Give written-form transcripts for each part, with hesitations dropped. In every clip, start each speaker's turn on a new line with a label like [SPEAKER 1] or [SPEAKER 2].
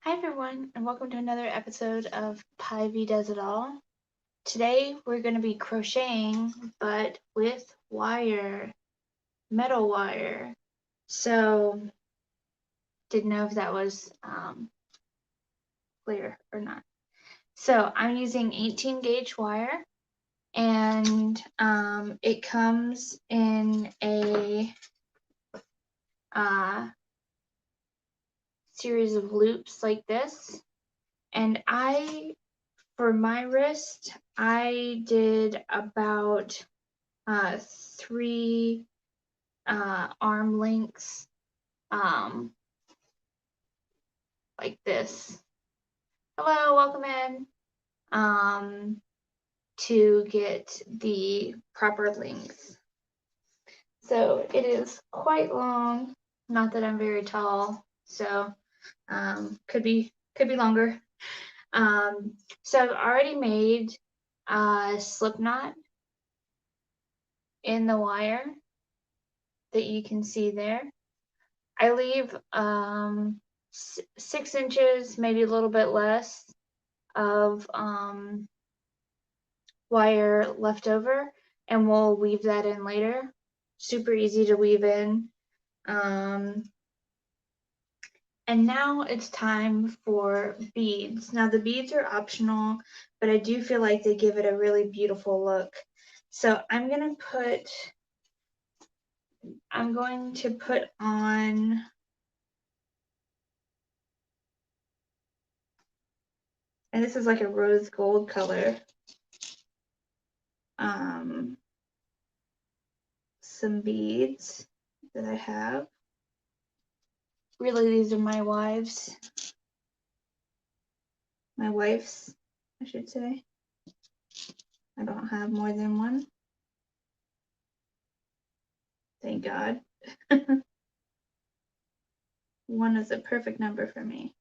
[SPEAKER 1] Hi everyone, and welcome to another episode of Pivy Does It All. Today we're going to be crocheting, but with wire, metal wire. So, didn't know if that was clear or not. So, I'm using 18 gauge wire, and it comes in a uh, series of loops like this. And for my wrist, I did about 3 arm lengths, um, like this. Hello, welcome in. To get the proper length. So it is quite long. Not that I'm very tall, so could be longer. So I've already made a slip knot in the wire that you can see there. I leave 6 inches, maybe a little bit less, of wire left over, and we'll weave that in later. Super easy to weave in. And now it's time for beads. Now the beads are optional, but I do feel like they give it a really beautiful look. So I'm going to put on and this is like a rose gold color. Some beads that I have. Really, these are my wife's, I should say. I don't have more than one. Thank God. One is a perfect number for me.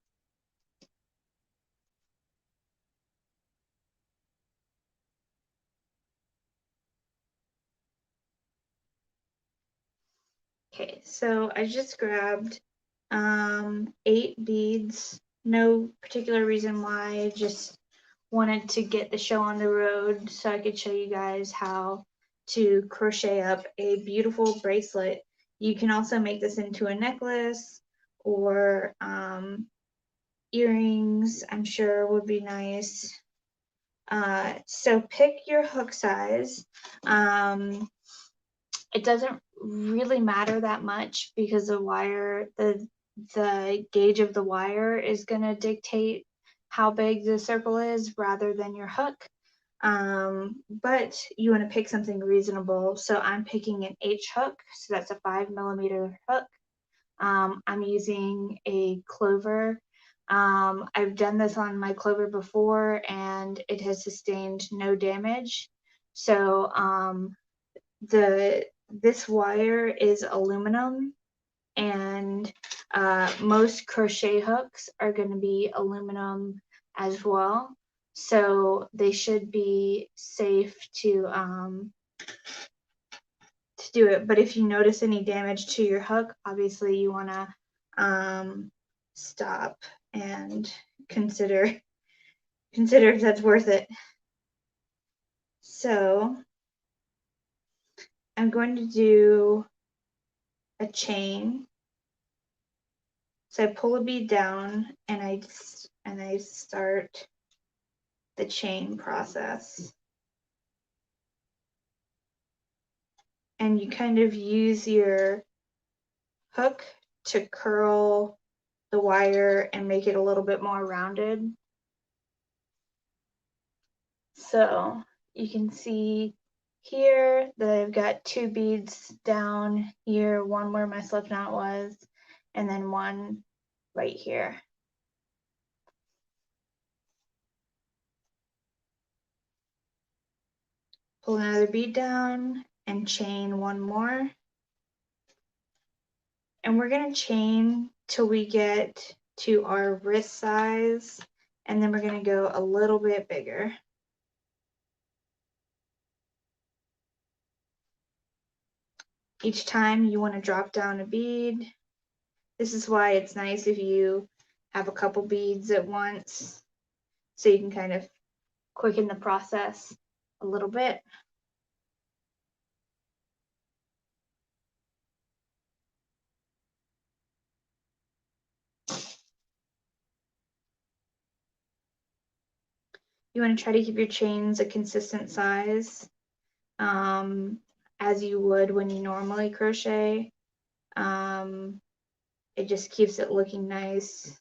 [SPEAKER 1] Okay, so I just grabbed 8 beads. No particular reason why, I just wanted to get the show on the road so I could show you guys how to crochet up a beautiful bracelet. You can also make this into a necklace or earrings, I'm sure would be nice. So pick your hook size. It doesn't really matter that much because the gauge of the wire is going to dictate how big the circle is rather than your hook. But you want to pick something reasonable. So I'm picking an H hook, so that's a 5mm hook. I'm using a clover. I've done this on my clover before and it has sustained no damage. So this wire is aluminum, and most crochet hooks are going to be aluminum as well, so they should be safe to do it. But if you notice any damage to your hook, obviously you want to stop and consider if that's worth it. So I'm going to do a chain. So I pull a bead down and I start the chain process. And you kind of use your hook to curl the wire and make it a little bit more rounded. So you can see here that I've got 2 beads down here, one where my slip knot was, and then one right here. Pull another bead down and chain one more. And we're going to chain till we get to our wrist size, and then we're going to go a little bit bigger. Each time you want to drop down a bead. This is why it's nice if you have a couple beads at once, so you can kind of quicken the process a little bit. You want to try to keep your chains a consistent size, as you would when you normally crochet. It just keeps it looking nice.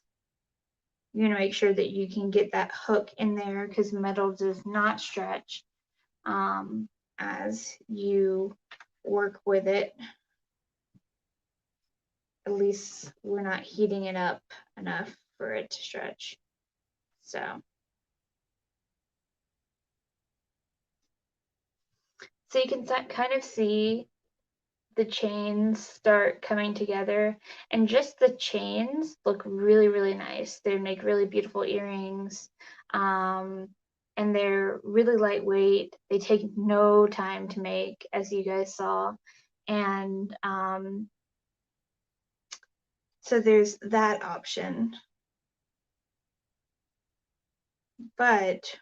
[SPEAKER 1] You're going to make sure that you can get that hook in there, because metal does not stretch as you work with it. At least we're not heating it up enough for it to stretch. So you can kind of see the chains start coming together, and just the chains look really, really nice. They make really beautiful earrings, and they're really lightweight. They take no time to make, as you guys saw. And so there's that option. But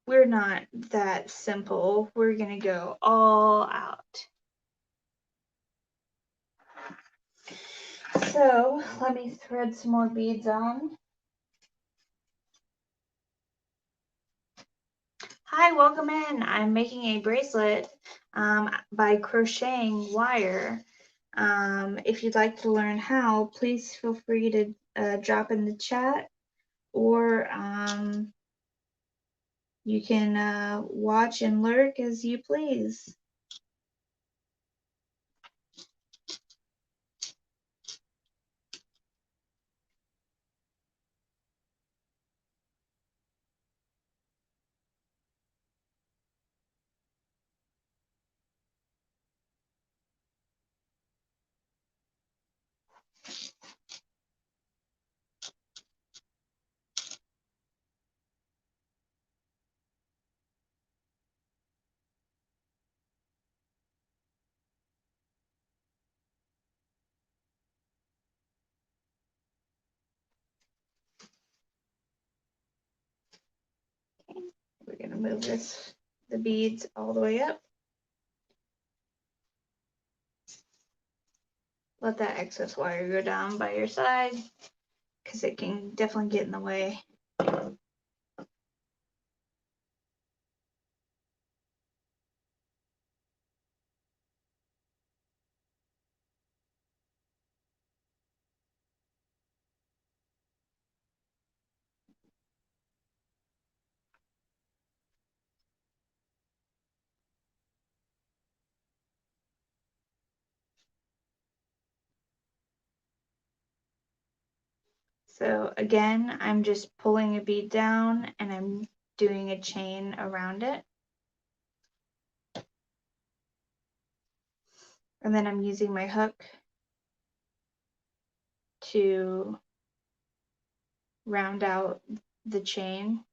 [SPEAKER 1] we're not that simple. We're gonna go all out. So let me thread some more beads on. Hi, welcome in. I'm making a bracelet by crocheting wire. If you'd like to learn how, please feel free to drop in the chat, or you can watch and lurk as you please. We're gonna move the beads all the way up. Let that excess wire go down by your side, because it can definitely get in the way. So again, I'm just pulling a bead down and I'm doing a chain around it. And then I'm using my hook to round out the chain.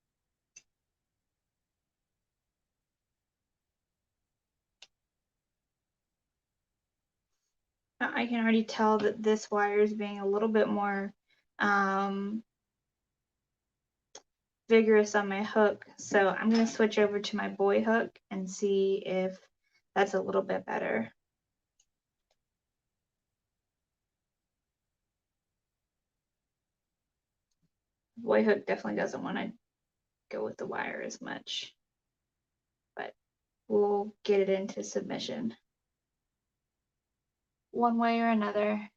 [SPEAKER 1] I can already tell that this wire is being a little bit more vigorous on my hook, so I'm going to switch over to my boy hook and see if that's a little bit better. Boy hook definitely doesn't want to go with the wire as much, but we'll get it into submission one way or another.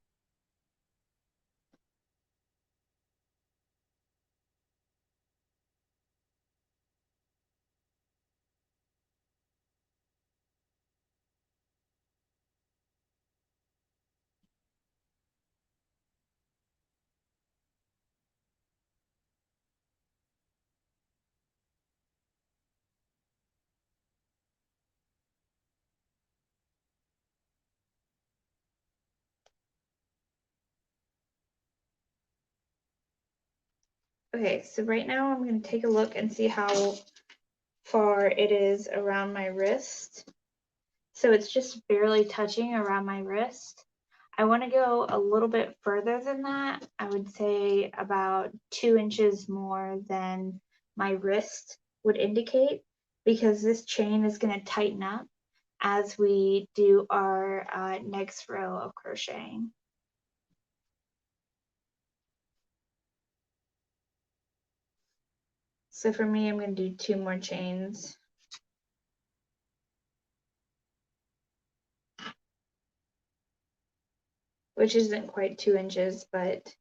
[SPEAKER 1] Okay, so right now I'm going to take a look and see how far it is around my wrist. So it's just barely touching around my wrist. I want to go a little bit further than that. I would say about 2 inches more than my wrist would indicate, because this chain is going to tighten up as we do our next row of crocheting. So for me, I'm going to do 2 more chains. Which isn't quite 2 inches, but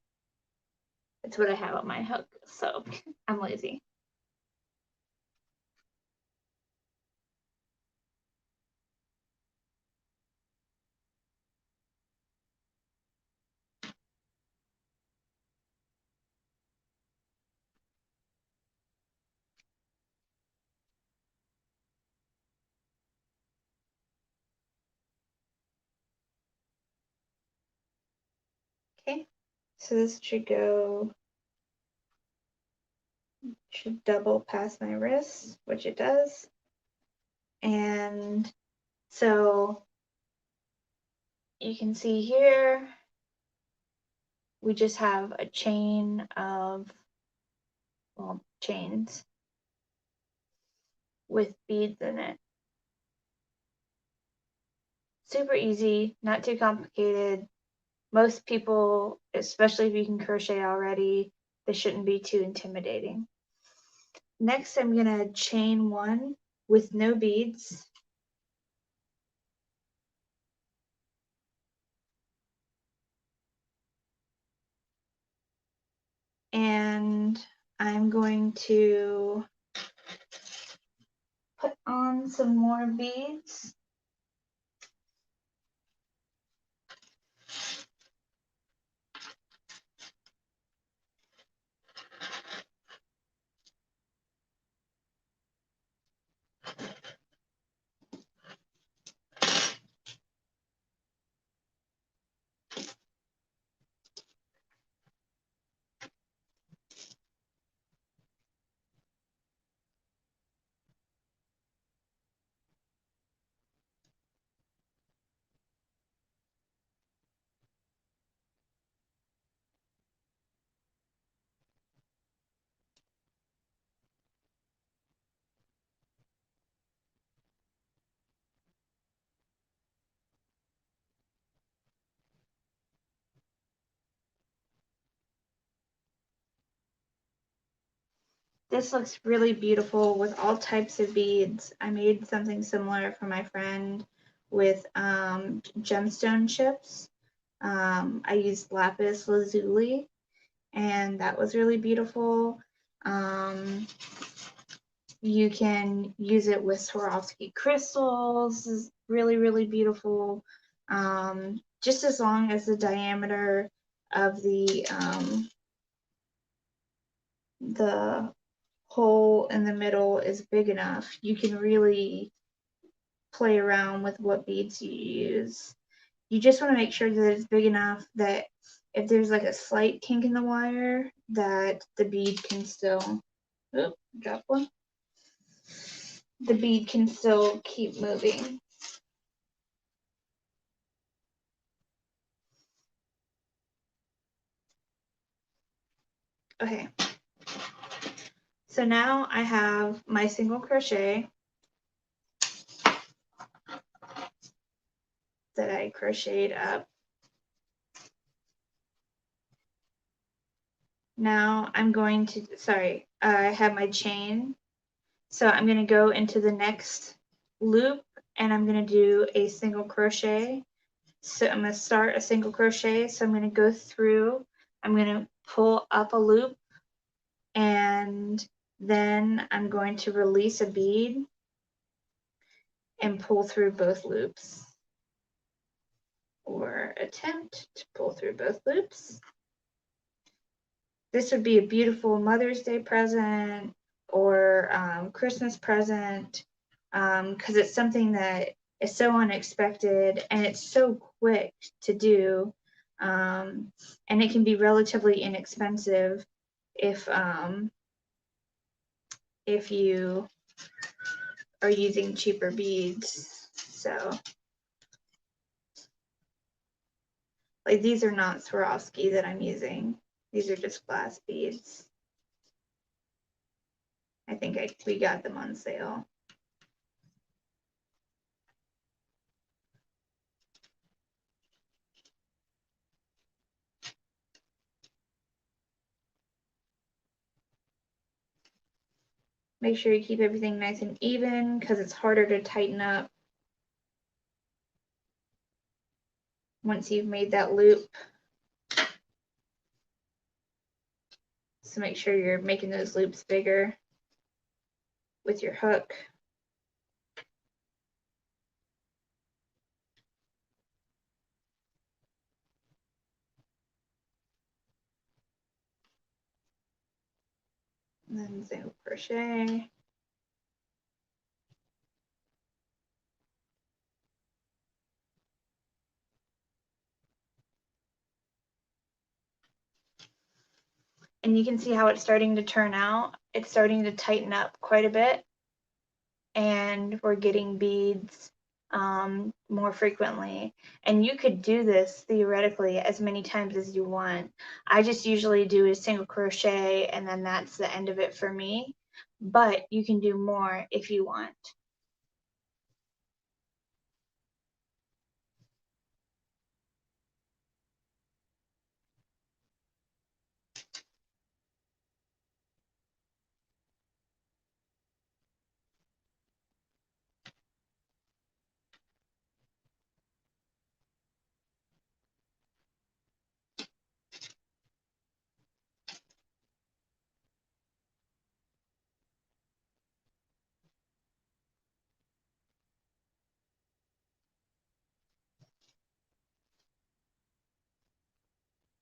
[SPEAKER 1] it's what I have on my hook, so I'm lazy. Okay, so this should double past my wrist, which it does. And so you can see here, we just have a chain of, well, chains with beads in it. Super easy, not too complicated. Most people, especially if you can crochet already, this shouldn't be too intimidating. Next, I'm going to chain 1 with no beads. And I'm going to put on some more beads. This looks really beautiful with all types of beads. I made something similar for my friend with gemstone chips. I used lapis lazuli, and that was really beautiful. You can use it with Swarovski crystals. This is really, really beautiful. Just as long as the diameter of the hole in the middle is big enough, you can really play around with what beads you use. You just want to make sure that it's big enough that if there's like a slight kink in the wire, that the bead can still, oop, drop one. The bead can still keep moving. Okay. So now I have my single crochet that I crocheted up. Now I'm going to, sorry, I have my chain. So I'm going to go into the next loop and I'm going to do a single crochet. So I'm going to start a single crochet. So I'm going to go through, I'm going to pull up a loop, and then I'm going to release a bead and pull through both loops, or attempt to pull through both loops. This would be a beautiful Mother's Day present or Christmas present, because it's something that is so unexpected and it's so quick to do, and it can be relatively inexpensive if you are using cheaper beads. So Like these are not Swarovski that I'm using. These are just glass beads. I think we got them on sale. Make sure you keep everything nice and even because it's harder to tighten up once you've made that loop. So make sure you're making those loops bigger with your hook. And then single crochet. And you can see how it's starting to turn out. It's starting to tighten up quite a bit. And we're getting beads more frequently. And you could do this theoretically as many times as you want. I just usually do a single crochet and then that's the end of it for me. But you can do more if you want.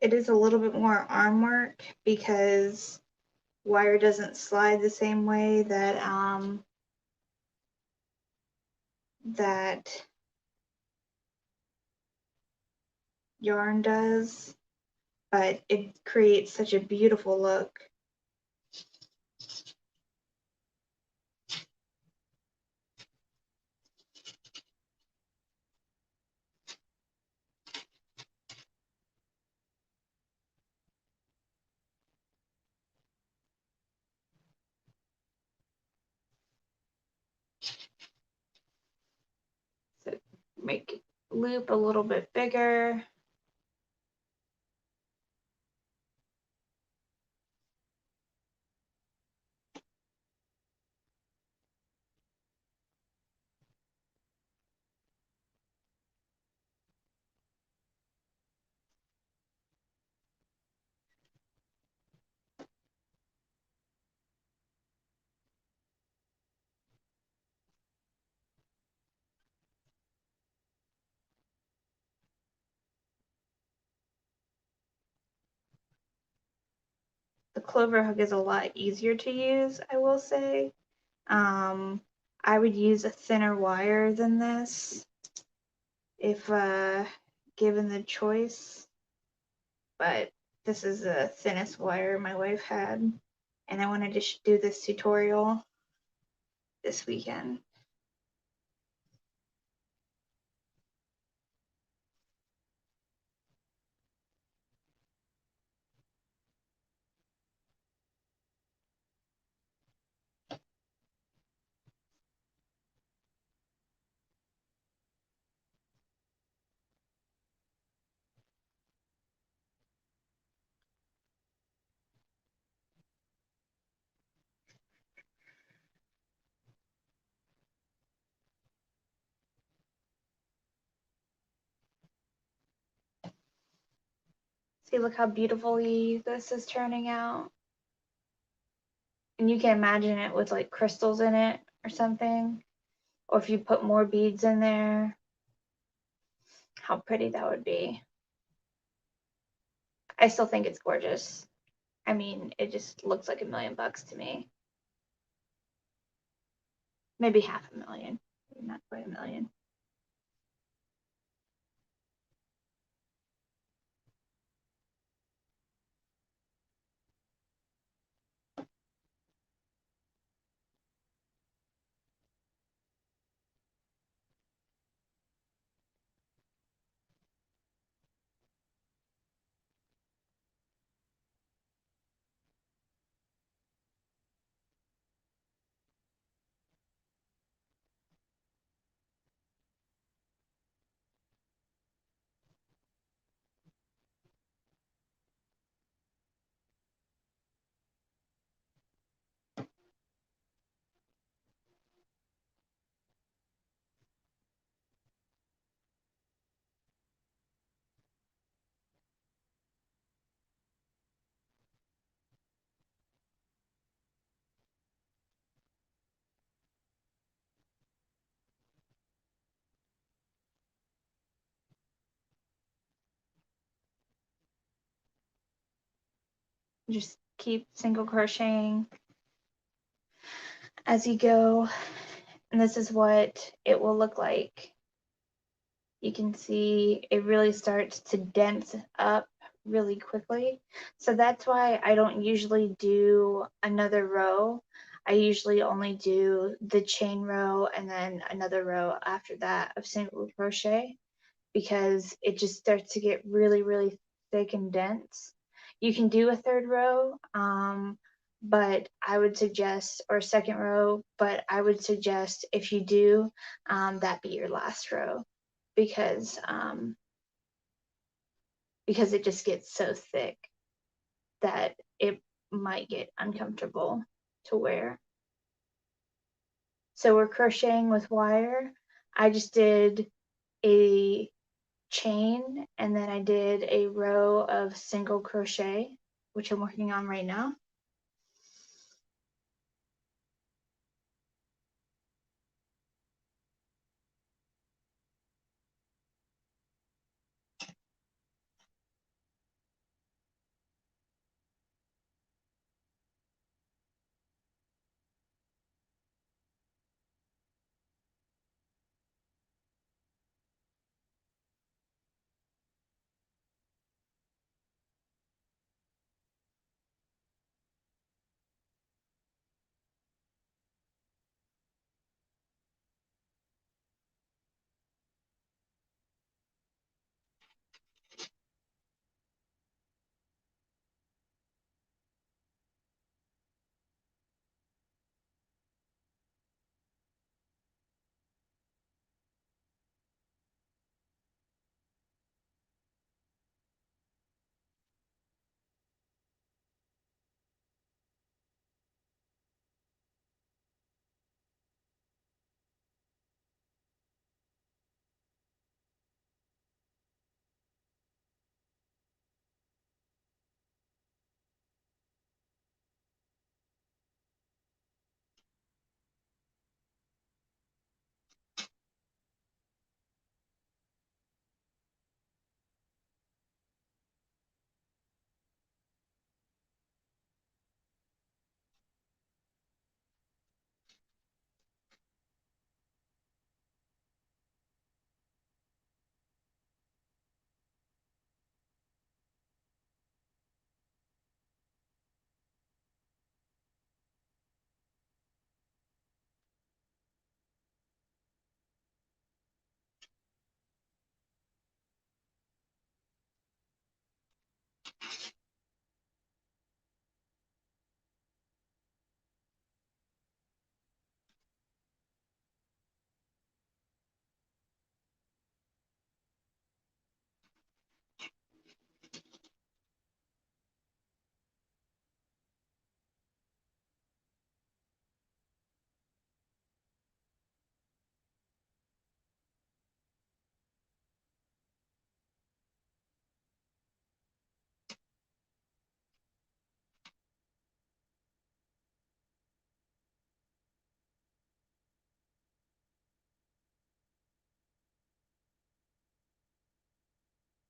[SPEAKER 1] It is a little bit more arm work because wire doesn't slide the same way that that yarn does, but it creates such a beautiful look. So make it loop a little bit bigger. The clover hook is a lot easier to use, I will say. I would use a thinner wire than this if given the choice, but this is the thinnest wire my wife had, and I wanted to do this tutorial this weekend. See, look how beautifully this is turning out. And you can imagine it with like crystals in it or something. Or if you put more beads in there, how pretty that would be. I still think it's gorgeous. I mean, it just looks like $1,000,000 to me. Maybe $500,000, not quite $1,000,000. Just keep single crocheting as you go, and this is what it will look like. You can see it really starts to dense up really quickly. So that's why I don't usually do another row. I usually only do the chain row and then another row after that of single crochet, because it just starts to get really, really thick and dense. You can do a third row, but I would suggest, or second row, but I would suggest if you do, that be your last row, because it just gets so thick that it might get uncomfortable to wear. So we're crocheting with wire. I just did a chain and then I did a row of single crochet, which I'm working on right now.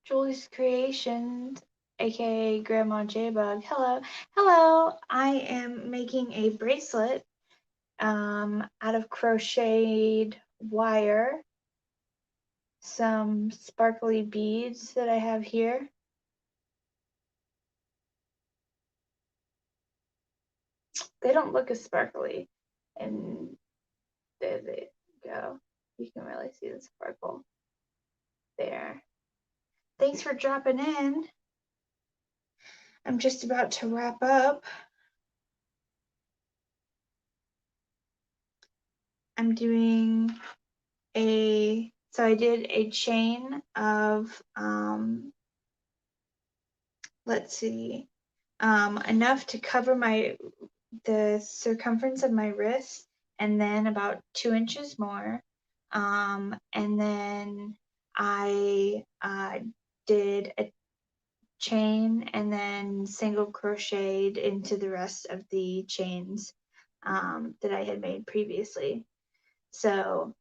[SPEAKER 1] Julie's Creations, aka Grandma J-Bug. Hello. Hello. I am making a bracelet out of crocheted wire, some sparkly beads that I have here. They don't look as sparkly, and there they go. You can really see the sparkle there. Thanks for dropping in. I'm just about to wrap up. I'm doing so I did a chain of, let's see, enough to cover the circumference of my wrist, and then about 2 inches more. And then I did a chain and then single crocheted into the rest of the chains that I had made previously. So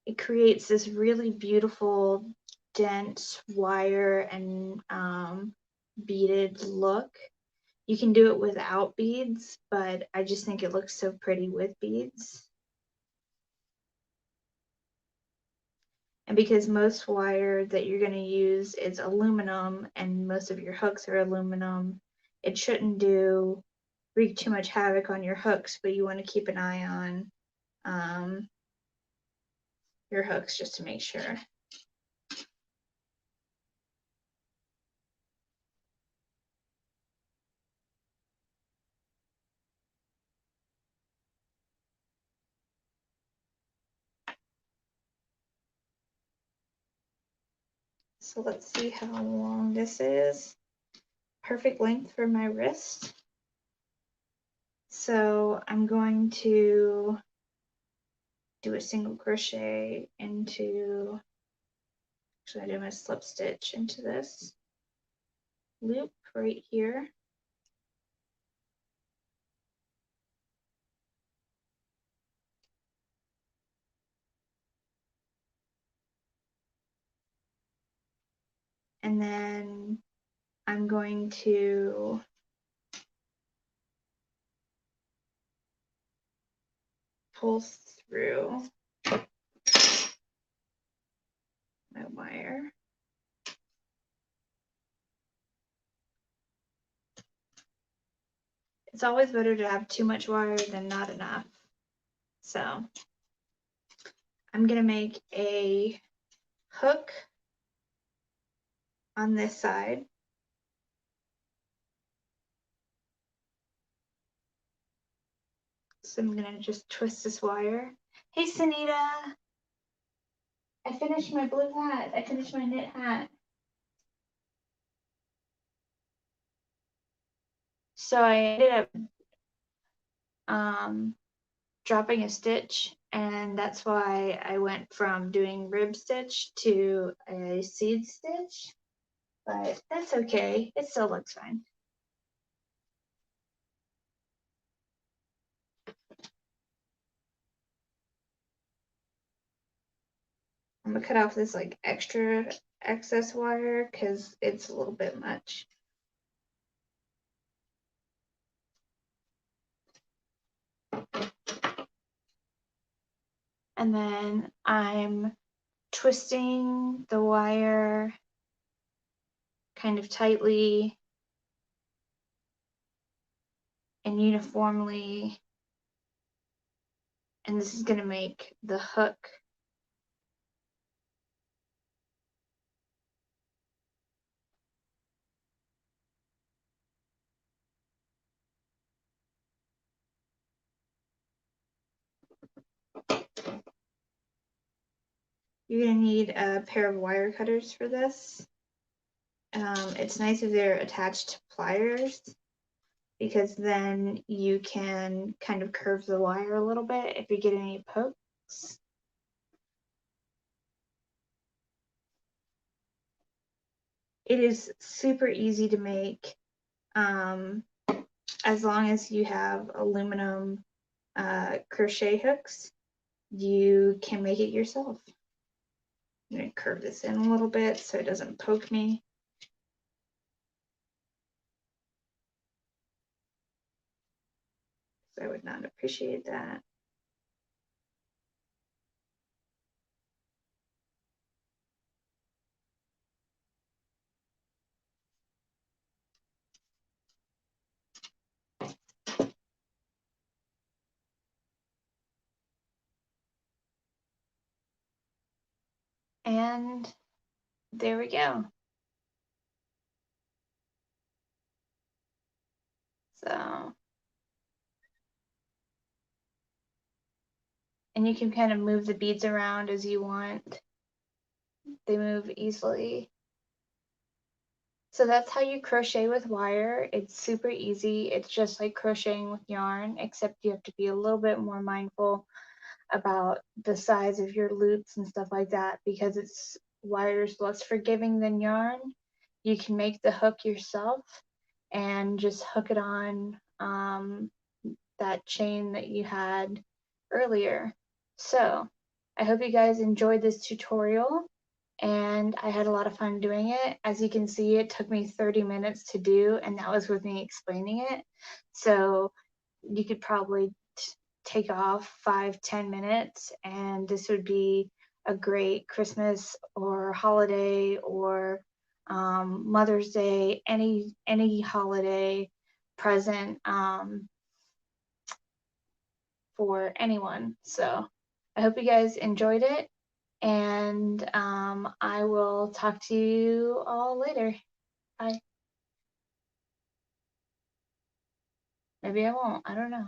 [SPEAKER 1] it creates this really beautiful dense wire and beaded look. You can do it without beads, but I just think it looks so pretty with beads. And because most wire that you're going to use is aluminum and most of your hooks are aluminum, it shouldn't wreak too much havoc on your hooks, but you want to keep an eye on your hooks just to make sure. So let's see how long this is. Perfect length for my wrist. So I'm going to do a single crochet into, actually I did my slip stitch into this loop right here. And then I'm going to pull through my wire. It's always better to have too much wire than not enough. So I'm going to make a hook on this side. So I'm going to just twist this wire. Hey, Sunita. I finished my blue hat. I finished my knit hat. So I ended up dropping a stitch, and that's why I went from doing rib stitch to a seed stitch, but that's okay. It still looks fine. I'm gonna cut off this like extra excess wire because it's a little bit much. And then I'm twisting the wire kind of tightly and uniformly, and this is going to make the hook. You're going to need a pair of wire cutters for this. It's nice if they're attached to pliers, because then you can kind of curve the wire a little bit if you get any pokes. It is super easy to make, as long as you have aluminum crochet hooks. You can make it yourself. I'm going to curve this in a little bit so it doesn't poke me. I would not appreciate that. And there we go. So, and you can kind of move the beads around as you want. They move easily. So that's how you crochet with wire. It's super easy. It's just like crocheting with yarn, except you have to be a little bit more mindful about the size of your loops and stuff like that, because wire's less forgiving than yarn. You can make the hook yourself and just hook it on that chain that you had earlier. So I hope you guys enjoyed this tutorial. and I had a lot of fun doing it. As you can see, it took me 30 minutes to do, and that was with me explaining it. So you could probably take off 5-10 minutes, and this would be a great Christmas or holiday or Mother's Day, any holiday present for anyone. So I hope you guys enjoyed it, and I will talk to you all later. Bye. Maybe I won't. I don't know.